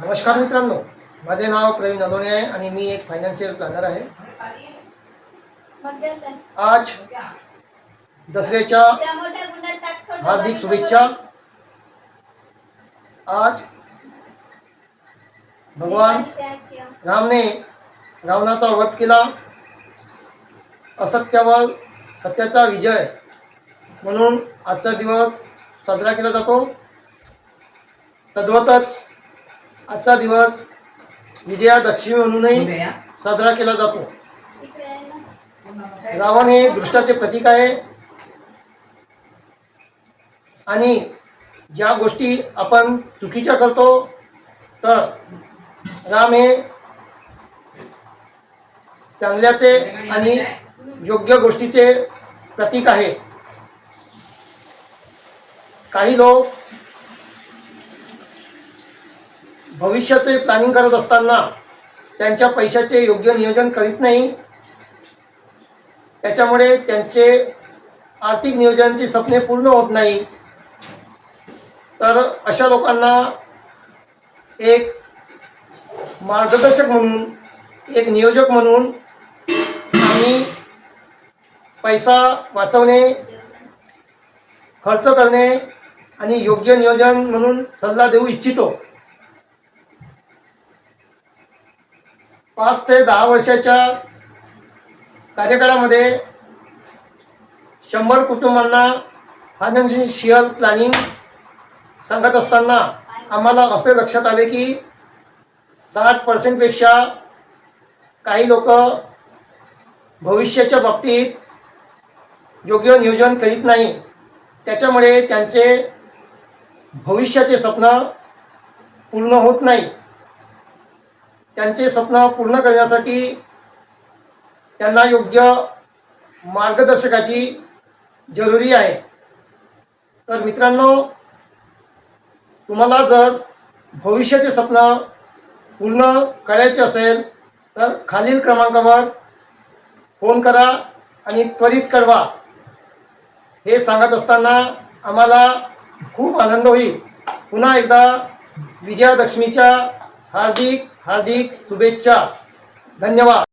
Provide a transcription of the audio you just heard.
नमस्कार मित्रांनो, माझे नाव प्रवीण अलोणे आहे आणि मी एक फायनान्शियल प्लॅनर आहे। आज दसऱ्याच्या हार्दिक शुभेच्छा। आज भगवान रामने रावणाचा वध केला, असत्यावर सत्याचा विजय म्हणून आजचा दिवस साजरा केला जातो। तद्वतच आजचा दिवस विजयादशमी म्हणूनही साजरा केला जातो। रावण हे दृष्टाचे प्रतीक आहे आणि ज्या गोष्टी आपण चुकीच्या करतो तर राम हे चांगल्याचे आणि योग्य गोष्टीचे प्रतीक आहे। काही लोक भविष्याचे प्लॅनिंग करत असताना त्यांच्या पैशाचे योग्य नियोजन करीत नाही, त्याच्यामुळे त्यांचे आर्थिक नियोजनाची स्वप्ने पूर्ण होत नाही। तर अशा लोकांना एक मार्गदर्शक म्हणून, एक नियोजक म्हणून आम्ही पैसा वाचवणे, खर्च करणे आणि योग्य नियोजन म्हणून सल्ला देऊ इच्छितो। 5 ते 10 वर्षाच्या कार्यकाळामध्ये 100 कुटुंबांना फायनान्शियल प्लॅनिंग सांगत असताना आम्हाला असे लक्षात आले की 60% पेक्षा काही लोक भविष्याच्या बाबतीत योग्य नियोजन करीत नाही, त्याच्यामुळे त्यांचे भविष्याचे स्वप्न पूर्ण होत नाही। त्यांचे स्वप्न पूर्ण करण्यासाठी त्यांना योग्य मार्गदर्शकाची जरुरी आहे। तर मित्रांनो, तुम्हाला जर भविष्याचे स्वप्न पूर्ण करायचे असेल तर खालील क्रमांकावर फोन करा आणि त्वरित कळवा। हे सांगत असताना आम्हाला खूप आनंद होईल। पुन्हा एकदा विजयादशमीच्या हार्दिक शुभेच्छा। धन्यवाद।